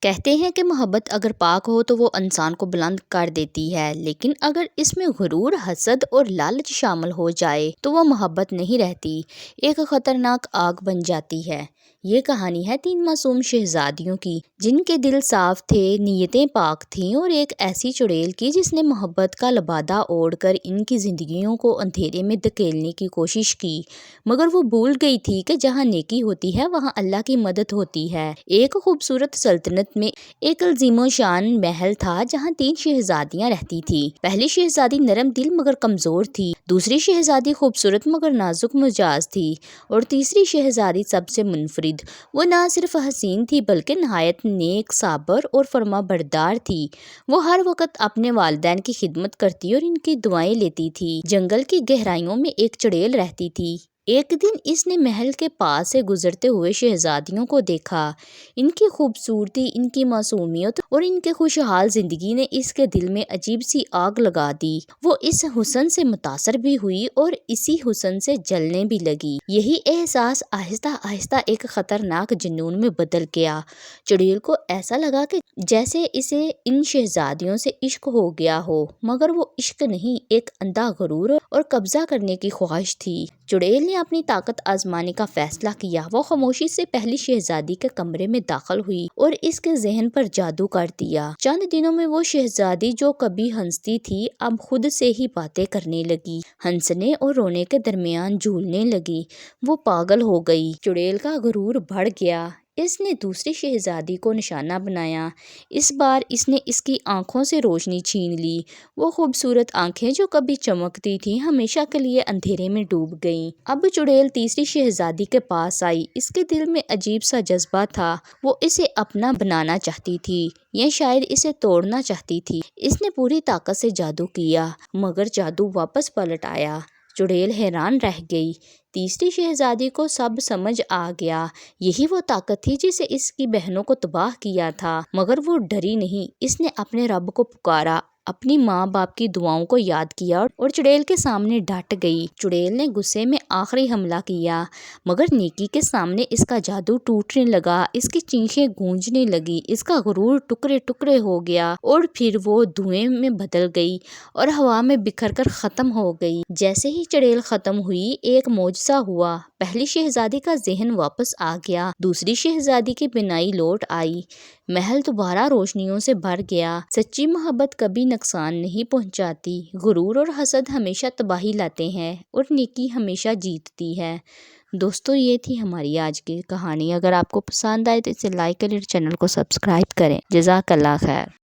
کہتے ہیں کہ محبت اگر پاک ہو تو وہ انسان کو بلند کر دیتی ہے، لیکن اگر اس میں غرور، حسد اور لالچ شامل ہو جائے تو وہ محبت نہیں رہتی، ایک خطرناک آگ بن جاتی ہے۔ یہ کہانی ہے 3 معصوم شہزادیوں کی، جن کے دل صاف تھے، نیتیں پاک تھیں، اور ایک ایسی چڑیل کی جس نے محبت کا لبادہ اوڑھ کر ان کی زندگیوں کو اندھیرے میں دھکیلنے کی کوشش کی، مگر وہ بھول گئی تھی کہ جہاں نیکی ہوتی ہے وہاں اللہ کی مدد ہوتی ہے۔ ایک خوبصورت سلطنت میں ایک عظیم و شان محل تھا جہاں 3 شہزادیاں رہتی تھیں۔ پہلی شہزادی نرم دل مگر کمزور تھی، دوسری شہزادی خوبصورت مگر نازک مزاج تھی، اور تیسری شہزادی سب سے منفرد۔ وہ نہ صرف حسین تھی بلکہ نہایت نیک، صابر اور فرما بردار تھی۔ وہ ہر وقت اپنے والدین کی خدمت کرتی اور ان کی دعائیں لیتی تھی۔ جنگل کی گہرائیوں میں ایک چڑیل رہتی تھی۔ ایک دن اس نے محل کے پاس سے گزرتے ہوئے شہزادیوں کو دیکھا۔ ان کی خوبصورتی، ان کی معصومیت اور ان کے خوشحال زندگی نے اس کے دل میں عجیب سی آگ لگا دی۔ وہ اس حسن سے متاثر بھی ہوئی اور اسی حسن سے جلنے بھی لگی۔ یہی احساس آہستہ آہستہ ایک خطرناک جنون میں بدل گیا۔ چڑیل کو ایسا لگا کہ جیسے اسے ان شہزادیوں سے عشق ہو گیا ہو، مگر وہ عشق نہیں، ایک اندھا غرور اور قبضہ کرنے کی خواہش تھی۔ چڑیل نے اپنی طاقت آزمانے کا فیصلہ کیا۔ وہ خاموشی سے پہلی شہزادی کے کمرے میں داخل ہوئی اور اس کے ذہن پر جادو کر دیا۔ چند دنوں میں وہ شہزادی جو کبھی ہنستی تھی اب خود سے ہی باتیں کرنے لگی، ہنسنے اور رونے کے درمیان جھولنے لگی۔ وہ پاگل ہو گئی۔ چڑیل کا غرور بڑھ گیا۔ اس نے دوسری شہزادی کو نشانہ بنایا۔ اس بار اس نے اس کی آنکھوں سے روشنی چھین لی۔ وہ خوبصورت آنکھیں جو کبھی چمکتی تھیں ہمیشہ کے لیے اندھیرے میں ڈوب گئیں۔ اب چڑیل تیسری شہزادی کے پاس آئی۔ اس کے دل میں عجیب سا جذبہ تھا۔ وہ اسے اپنا بنانا چاہتی تھی یا شاید اسے توڑنا چاہتی تھی۔ اس نے پوری طاقت سے جادو کیا، مگر جادو واپس پلٹ آیا۔ چڑیل حیران رہ گئی۔ تیسری شہزادی کو سب سمجھ آ گیا۔ یہی وہ طاقت تھی جسے اس کی بہنوں کو تباہ کیا تھا، مگر وہ ڈری نہیں۔ اس نے اپنے رب کو پکارا، اپنی ماں باپ کی دعاؤں کو یاد کیا اور چڑیل کے سامنے ڈٹ گئی۔ چڑیل نے غصے میں آخری حملہ کیا، مگر نیکی کے سامنے اس کا جادو ٹوٹنے لگا، اس کی چیخیں گونجنے لگی، اس کا غرور ٹکڑے ٹکڑے ہو گیا اور پھر وہ دھوئیں میں بدل گئی اور ہوا میں بکھر کر ختم ہو گئی۔ جیسے ہی چڑیل ختم ہوئی ایک معجزہ ہوا۔ پہلی شہزادی کا ذہن واپس آ گیا، دوسری شہزادی کی بینائی لوٹ آئی، محل دوبارہ روشنیوں سے بھر گیا۔ سچی محبت کبھی نقصان نہیں پہنچاتی، غرور اور حسد ہمیشہ تباہی لاتے ہیں اور نیکی ہمیشہ جیتتی ہے۔ دوستو، یہ تھی ہماری آج کی کہانی۔ اگر آپ کو پسند آئے تو اسے لائک کریں اور چینل کو سبسکرائب کریں۔ جزاک اللہ خیر۔